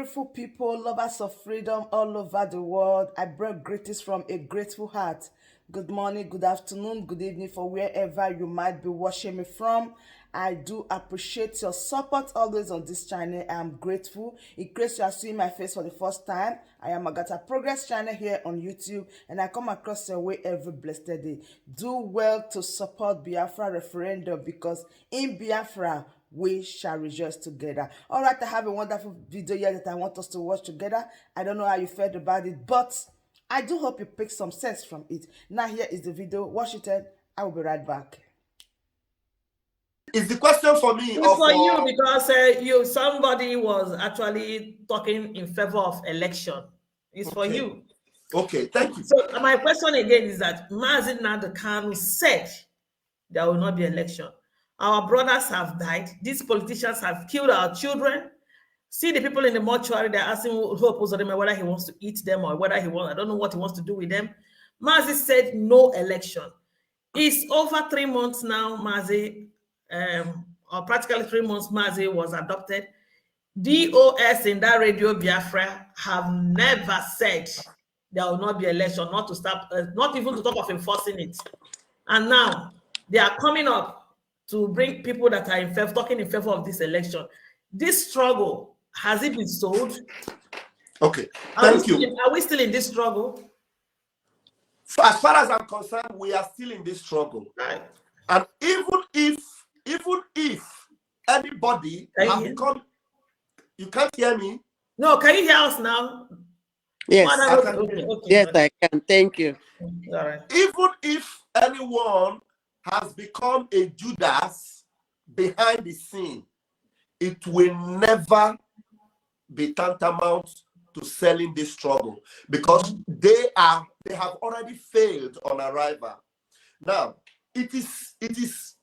beautiful people, lovers of freedom all over the world. I bring greetings from a grateful heart. Good morning, good afternoon, good evening for wherever you might be watching me from. I do appreciate your support always on this channel. I am grateful. In case you are seeing my face for the first time, I am AGATHA Progress channel here on YouTube, and I come across your way every blessed day. Do well to support Biafra referendum, because in Biafra, we shall rejoice together. All right, I have a wonderful video here that I want us to watch together. I don't know how you felt about it, but I do hope you pick some sense from it. Now here is the video. Watch it and I will be right back. Is the question for me? It's for you, because somebody was actually talking in favor of election. It's for you. Okay, thank you. So my question again is that Mazi Nnamdi Kanu said there will not be election. Our brothers have died. These politicians have killed our children. See the people in the mortuary, they're asking Hope Uzodinma whether he wants to eat them or whether he wants, I don't know what he wants to do with them. Mazi said no election. It's over 3 months now, Mazi, or practically 3 months, Mazi was adopted. DOS in that Radio Biafra have never said there will not be election, not to stop, not even to talk of enforcing it. And now they are coming up to bring people that are in favor, talking in favor of this election. This struggle, has it been sold? Okay, thank you. Are we still in this struggle? As far as I'm concerned, we are still in this struggle. Right. And even if anybody has become, you can't hear me? No, can you hear us now? Yes, Okay. yes, I can. Thank you. All right. Even if anyone has become a Judas behind the scene, it will never be tantamount to selling this struggle, because they have already failed on arrival. Now, it is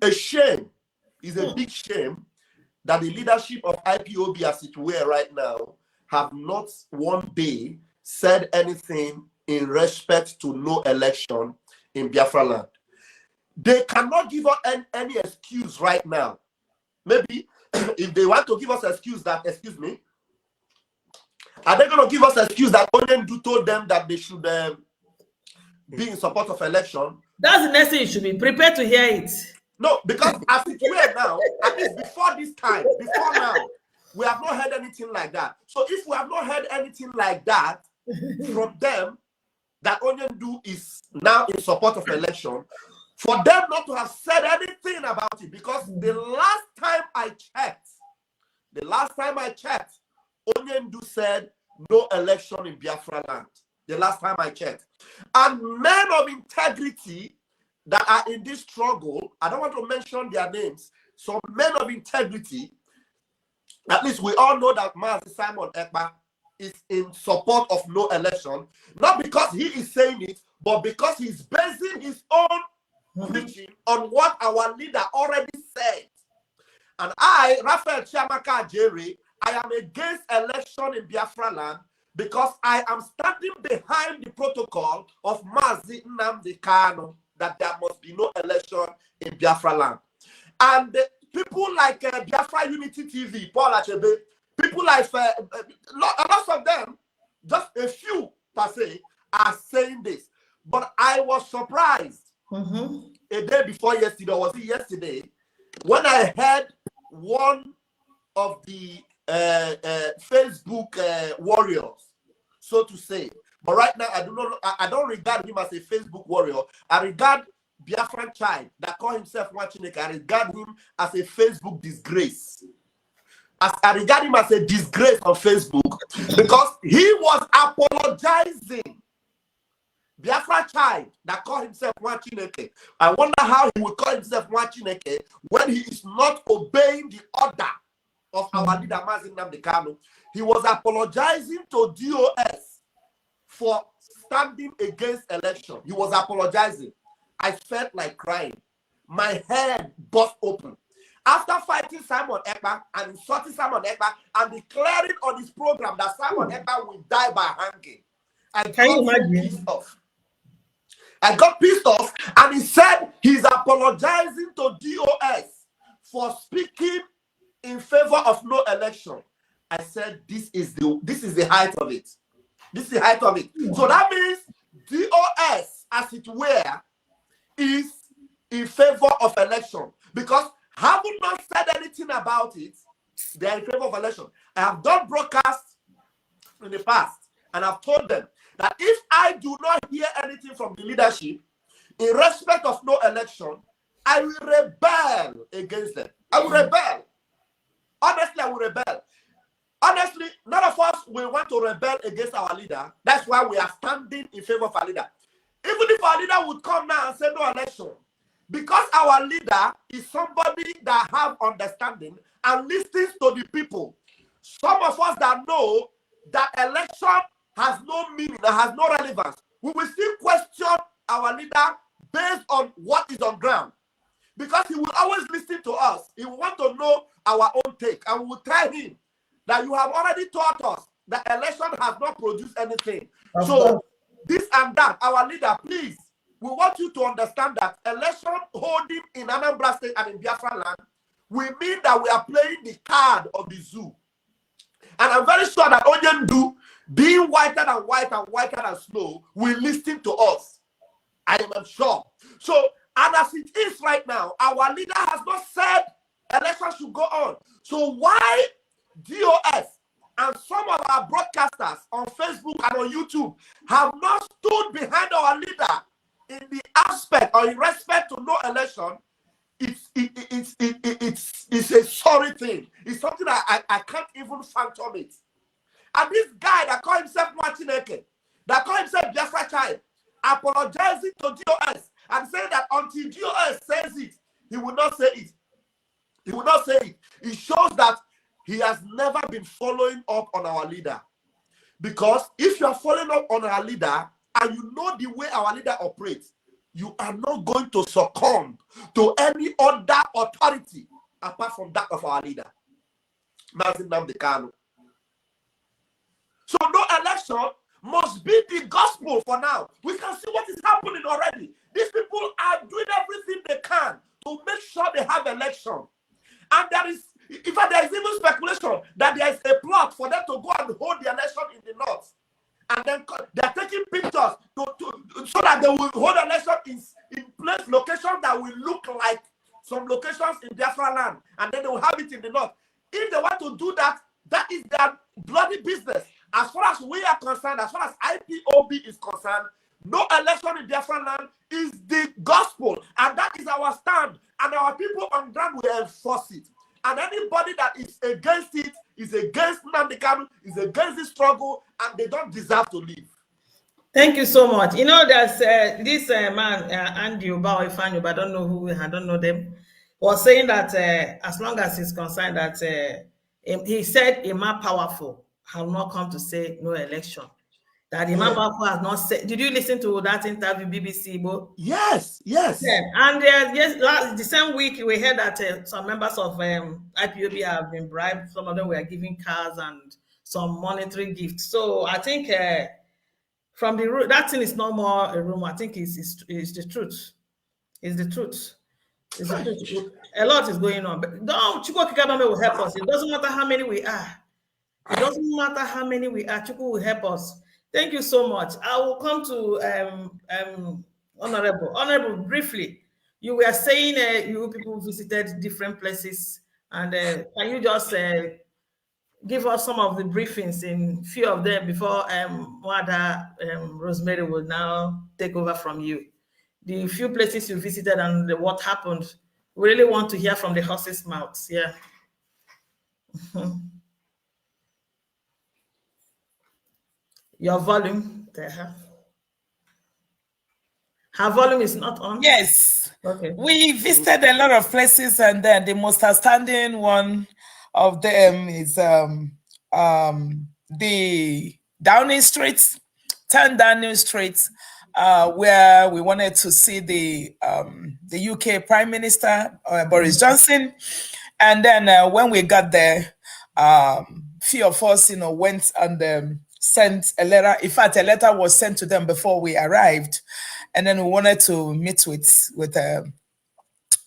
a shame, it's a big shame that the leadership of IPOB, as it were right now, have not one day said anything in respect to no election in Biafra land. They cannot give us any excuse right now. Maybe if they want to give us excuse that, excuse me, are they going to give us excuse that Onyendu told them that they should be in support of election? That's the next thing you should be prepared to hear it. No, because as it were now, at least before this time, before now, we have not heard anything like that. So if we have not heard anything like that from them, that Onyendu is now in support of election, for them not to have said anything about it, because the last time I checked, Onyendu said no election in Biafra land. The last time I checked. And men of integrity that are in this struggle, I don't want to mention their names, some men of integrity, at least we all know that Mazi Simon Ekpa is in support of no election, not because he is saying it, but because he's basing his own preaching on what our leader already said. And I, Raphael Chiamaka Jerry, I am against election in Biafra land, because I am standing behind the protocol of Mazi Nnamdi Kanu that there must be no election in Biafra land. And people like Biafra Unity TV, Paul Achebe, people like lots of them, just a few per se, are saying this. But I was surprised a day before yesterday, or was it yesterday, when I heard one of the Facebook warriors, so to say. But right now, I don't regard him as a Facebook warrior. I regard Biafran child that call himself Wachineke. I regard him as a Facebook disgrace. I regard him as a disgrace on Facebook, because he was apologizing. Biafra child that call himself Wachineke. I wonder how he would call himself Wachineke when he is not obeying the order of our leader Mazi Nnamdi Kanu. He was apologizing to DOS for standing against election. He was apologizing. I felt like crying. My head burst open. After fighting Simon Ekpa and insulting Simon Ekpa and declaring on his program that Simon Ekpa will die by hanging, I got pissed off. I got pissed off, and he said he's apologizing to DOS for speaking in favor of no election. I said, this is the height of it. This is the height of it. So that means DOS, as it were, is in favor of election, because having not said anything about it, they are in favor of election. I have done broadcasts in the past, and I've told them that if I do not hear anything from the leadership in respect of no election, I will rebel against them. I will rebel. Honestly, I will rebel. Honestly, none of us will want to rebel against our leader. That's why we are standing in favor of our leader. Even if our leader would come now and say no election, because our leader is somebody that have understanding and listens to the people. Some of us that know that election has no meaning, that has no relevance, we will still question our leader based on what is on ground. Because he will always listen to us. He will want to know our own take. And we will tell him that you have already taught us that election has not produced anything. So this and that, our leader, please, we want you to understand that election holding in Anambra State and in Biafra land will mean that we are playing the card of the zoo. And I'm very sure that Onyendu, being whiter and whiter and whiter than snow, will listen to us. I am sure. So, and as it is right now, our leader has not said election should go on. So why DOS and some of our broadcasters on Facebook and on YouTube have not stood behind our leader in the aspect or in respect to no election? It's a sorry thing. It's something that I can't even phantom it. And this guy that called himself Martineke, that called himself Biafra child, apologizing to DOS and saying that until DOS says it, he will not say it. He will not say it. It shows that he has never been following up on our leader. Because if you are following up on our leader and you know the way our leader operates, you are not going to succumb to any other authority apart from that of our leader. So no election must be the gospel for now. We can see what is happening already. These people are doing everything they can to make sure they have election. And there is, in fact, there is even speculation that there is a plot for them to go and hold the election in the north. And then they're taking pictures so that they will hold an election in place locations that will look like some locations in Biafra land. And then they will have it in the north. If they want to do that, that is their bloody business. As far as we are concerned, as far as IPOB is concerned, no election in Biafra land is the gospel. And that is our stand. And our people on ground will enforce it. And anybody that is against it is against Nnamdi Kanu, is against the struggle, and they don't deserve to live. Thank you so much. You know, there's this man, Andy Uba or Ifan Uba, I don't know who, I don't know them, was saying that as long as he's concerned that he said Ima Powerful have not come to say no election. That Ima Powerful has not said. Did you listen to that interview, BBC Igbo? Yes, yes. Yeah. And yes, the same week we heard that some members of IPOB have been bribed. Some of them were giving cars and some monetary gifts. So I think from the that thing is no more a rumor. I think it's the truth. It's the truth. It's the truth. A lot is going on. But no, Chukwu Kikabame will help us. It doesn't matter how many we are. It doesn't matter how many we are. Chukwu will help us. Thank you so much. I will come to Honorable, briefly. You were saying you people visited different places, and can you just give us some of the briefings in few of them before Wada Rosemary will now take over from you? The few places you visited and what happened. We really want to hear from the horse's mouths. Yeah. Your volume there. Her volume is not on. Yes. Okay. We visited a lot of places, and then the most outstanding one of them is the Downing Street, 10 Downing Street, where we wanted to see the UK Prime Minister, Boris Johnson. And then when we got there, few of us, went and sent a letter. In fact, a letter was sent to them before we arrived. And then we wanted to meet with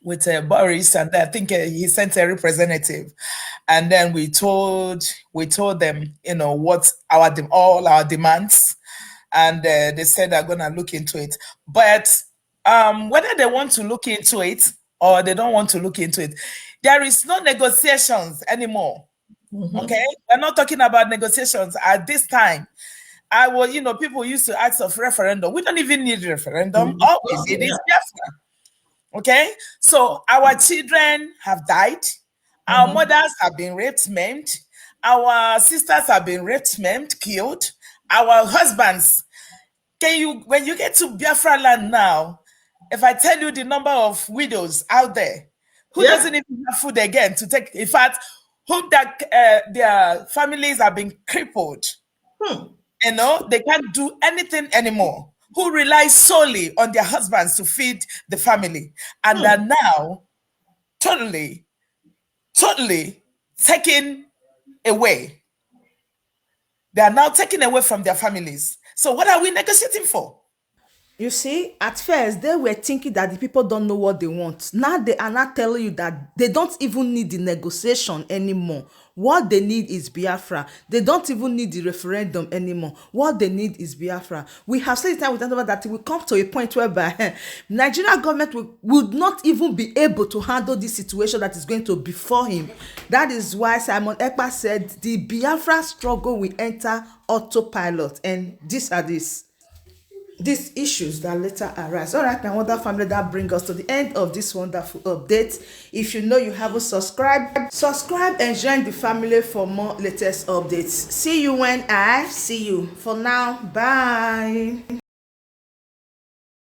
Boris, and I think he sent a representative, and then we told them, what all our demands, and they said they're gonna look into it. But whether they want to look into it or they don't want to look into it, there is no negotiations anymore. Okay, we're not talking about negotiations at this time. People used to ask of referendum. We don't even need referendum. All we need is Biafra. Okay, so our children have died, our mothers have been raped, maimed, our sisters have been raped, maimed, killed, our husbands. When you get to Biafra land now, if I tell you the number of widows out there who doesn't even have food again to take, in fact, whom their families have been crippled, they can't do anything anymore, who rely solely on their husbands to feed the family, and are now totally taken away. They are now taken away from their families. So what are we negotiating for? You see, at first they were thinking that the people don't know what they want. Now they are not telling you that they don't even need the negotiation anymore. What they need is Biafra. They don't even need the referendum anymore. What they need is Biafra. We have said it time with another that it will come to a point whereby Nigerian government would not even be able to handle this situation that is going to befall him. That is why Simon Ekpa said the Biafra struggle will enter autopilot, and these are these issues that later arise. All right, my wonderful family, that brings us to the end of this wonderful update. If you know you haven't subscribed, subscribe and join the family for more latest updates. See you when I see you. For now, bye.